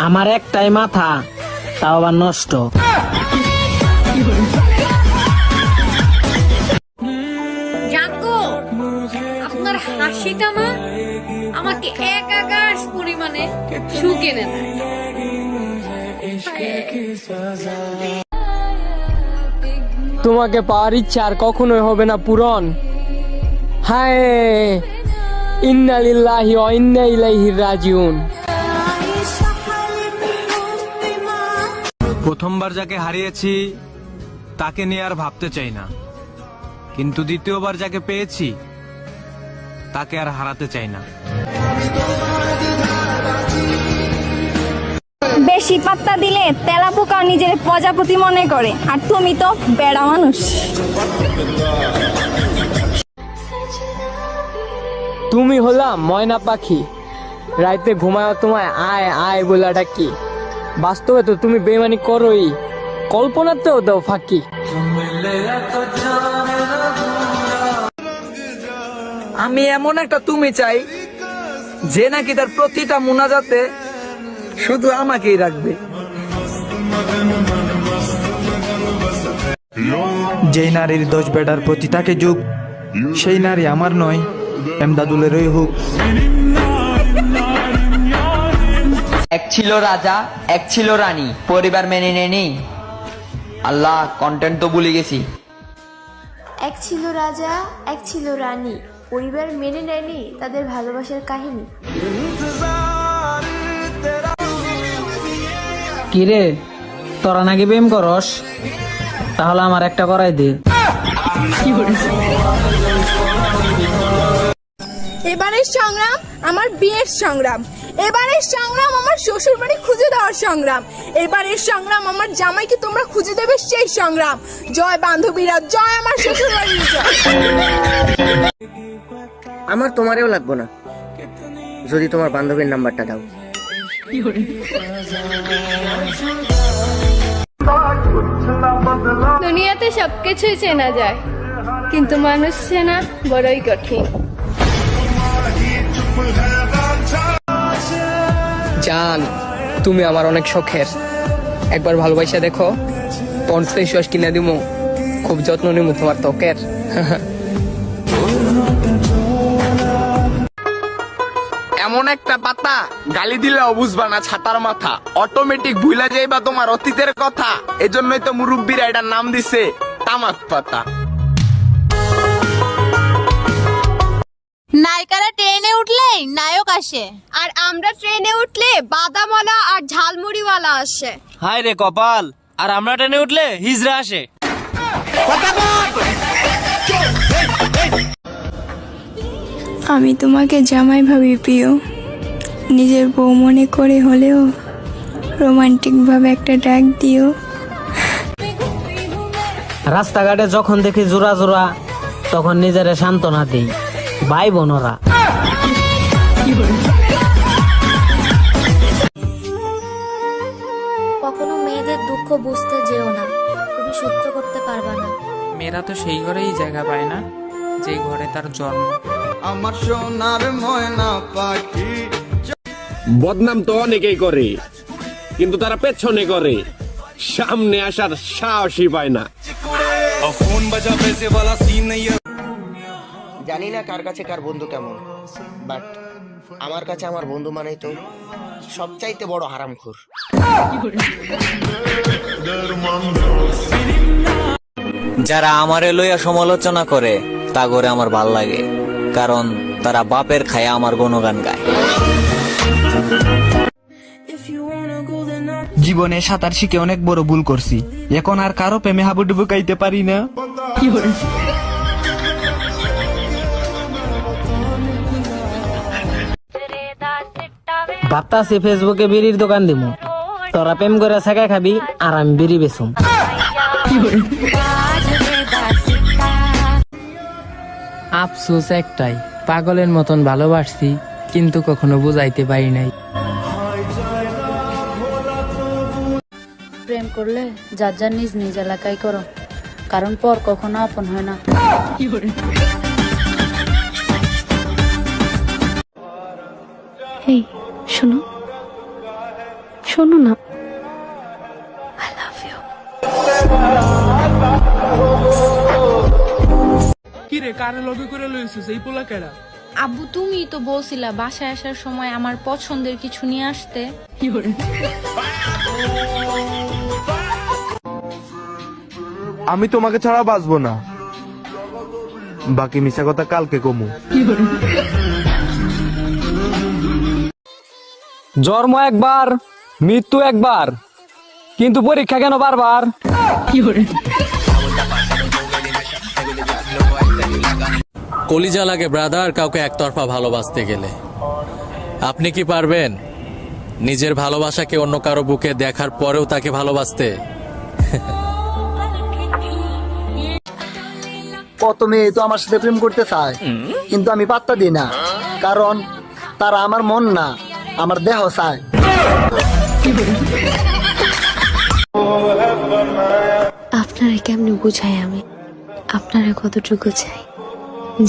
আমার একটাই মাথা, তাও আবার নষ্ট। জানতো আপনার হাসিটা না আমাকে এক আকাশ পরিমাণে সুখ এনে দেয়। তোমাকে পাওয়ার ইচ্ছা আর কখনোই হবে না পূরণ। হায়, ইন্না লিল্লাহি ওয়া ইন্না ইলাইহি রাজিউন। প্রথমবার যাকে হারিয়েছি তাকে নিয়ে আর ভাবতে চাই না, কিন্তু দ্বিতীয়বার যাকে পেয়েছি তাকে আর হারাতে চাই না। বেশি পাত্তা দিলে তেলাপোকা নিজের প্রজাপতি মনে করে, আর তুমি তো বেড়া মানুষ। তুমি হলাম ময়না পাখি, রাইতে ঘুমায় তোমায় আয় আয় বলাটা কি? বাস্তবে তো তুমি বেমানি করোই, কল্পনাতেও দাও ফাঁকি। আমি এমন একটা তুমি চাই যে নাকি তার প্রতিটা মুনাজাতে শুধু আমাকেই রাখবে। যেই নারীর 10 বেটার প্রতি তাকে যুগ, সেই নারী আমার নয়, এমদাদুলেরই হোক। এক ছিল রাজা, এক ছিল রানী, পরিবার মেনে নেয়নি। আল্লাহ, কন্টেন্ট তো ভুলে গেছি। এক ছিল রাজা, এক ছিল রানী, পরিবার মেনে নেয়নি তাদের ভালোবাসার কাহিনী। কিরে, তোরা নাকি প্রেম করস? তাহলে আমার একটা করাই দে। এবারের সংগ্রাম আমার বিয়ের সংগ্রাম, এবারের সংগ্রাম আমার শ্বশুর বাড়ি খুঁজে দেওয়ার সংগ্রাম, এবারের সংগ্রাম আমার জামাইকে তোমরা খুঁজে দেবে সেই সংগ্রাম। জয় বান্ধবীরা, জয় আমার শ্বশুর বাড়ির জয়। আমার তোমারেও লাগবো না যদি তোমার বান্ধবীর নাম্বারটা দাও। দুনিয়াতে সবকিছুই চেনা যায়, কিন্তু মানুষ চেনা বড়ই কঠিন। জান, তুমি আমার অনেক শখের, একবার ভালোবাসা দেখো, পন্স ফেস ওয়াশ কিনে দিমু, খুব যত্ন নিমু তোমার ত্বকের। এমন একটা পাতা গালি দিলে বুঝবা না ছাতার মাথা, অটোমেটিক ভুলা যাইবা তোমার অতীতের কথা। এজন্যই তো মুরব্বীরা এটার নাম দিছে তামাক পাতা। নায়িকারা ট্রেনে উঠলেই নায়ক আসে, আর আমরা ট্রেনে উঠলে বাদামওয়ালা আর ঝালমুড়িওয়ালা আসে। হায় রে কপাল, আর আমরা ট্রেনে উঠলে হিজড়া আসে। আমি তোমাকে জামাই ভাবি প্রিয়, নিজের বউ মনে করে হলেও রোমান্টিক ভাবে একটা ডাক দিও। রাস্তাঘাটে যখন দেখি জোড়া জোড়া, তখন নিজেরা সান্ত্বনা দিই, ভাই বোনরা। কখনো মেয়েদের দুঃখ বুঝতে যেও না, তুমি সহ্য করতে পারবা না। মেয়েরা তো সেই ঘরেই জায়গা পায় না যে ঘরে তার জন্ম। আমার সোনার ময়না পাখি। বদনাম তো অনেকেই করে, কিন্তু তারা পেছনে করে, সামনে আসার সাহসই পায় না। জানি না কার কাছে কার বন্ধু কেমন, বাট আমার কাছে আমার বন্ধু মানেই তো সবচাইতে বড় হারামখোর। যারা আমারে লইয়া সমালোচনা করে তা করে আমার ভাল লাগে, কারণ তারা বাপের খায়া আমার গুণগান গায়। জীবনে সাঁতার শিখে অনেক বড় ভুল করছি, এখন আর কারো প্রেমে হাবুডুবু গাইতে পারি না। ভাবতাছি ফেসবুকে বিড়ির দোকান দিমু, তোরা প্রেম করে শেখা খাবি আর আমি বিড়ি বেচুম। আফসোস একটাই, পাগলের মতন ভালোবাসছি কিন্তু কখনো বুঝাইতে পারি নাই। প্রেম করলে যার যার নিজ নিজ এলাকায় করো, কারণ পর কখনো আপন হয় না। এই শোনো, শোনো না, আই লাভ ইউ। কি রে, কারে লবি করে লইছিস? এই পোলা কেডা? আব্বু তুমি তো বলছিলা বাসায় আসার সময় আমার পছন্দের কিছু নিয়ে আসতে। আমি তোমাকে ছাড়া বাঁচবো না, বাকি মিশা কথা কালকে কমু। জন্ম একবার, মৃত্যু একবার, কিন্তু পরীক্ষা কেন বারবার? কলিজা লাগে ব্রাদার কাউকে একতরফা ভালোবাসতে গেলে। আপনি কি পারবেন নিজের ভালোবাসাকে অন্য কারো বুকে দেখার পরেও তাকে ভালোবাসতে? কত মেয়ে তো আমার সাথে প্রেম করতে চায়, কিন্তু আমি পাত্তা দিই না, কারণ তারা আমার মন না, আমার দেহ চায়। আপনারে কেমনে বুঝাই আমি আপনারে কতটুকু চাই?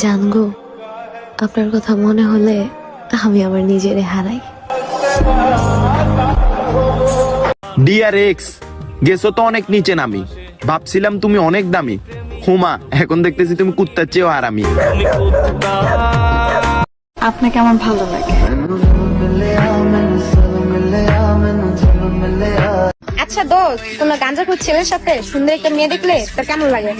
জানগো, আপনার কথা মনে হলে আমি আমার নিজেরে হারাই। ডিয়ার এক্স, গেছো তো অনেক নিচে নামি, ভাবছিলাম তুমি অনেক দামি, হুমা এখন দেখতেছি তুমি কুত্তার চেয়েও হারামি। আপনাকে আমার ভালো লাগে। আচ্ছা দোস্ত, কোনো গাঁজাখোর ছেলের সাথে সুন্দর একটা মেয়ে দেখলে তোর কেমন লাগে?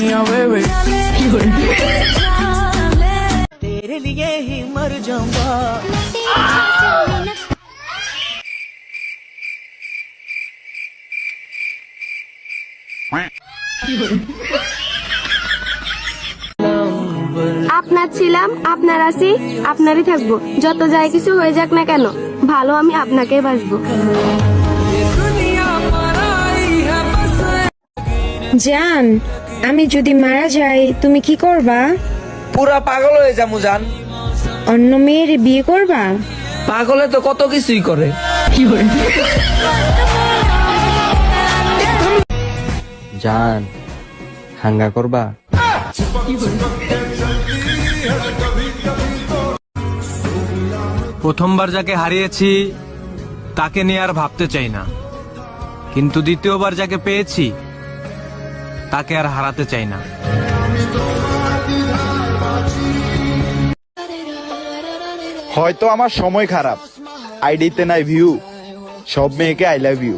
আপনার ছিলাম, আপনার আছি, আপনারই থাকবো। যত যাই কিছু হয়ে যাক না কেন, ভালো আমি আপনাকেই বাসবো। জান, আমি যদি মারা যাই তুমি কি করবা? পুরা পাগল হয়ে যাবো জান। অন্য মেয়ের বিয়ে করবা? পাগলে তো কত কিছুই করে। জান, হাঙ্গা করবা? প্রথমবার যাকে হারিয়েছি তাকে নিয়ে আর ভাবতে চাই না, কিন্তু দ্বিতীয়বার যাকে পেয়েছি তাকে আর হারাতে চাই না। হয়তো আমার সময় খারাপ, আইডিতে নাই ভিউ, সব মেয়েকে আই লাভ ইউ।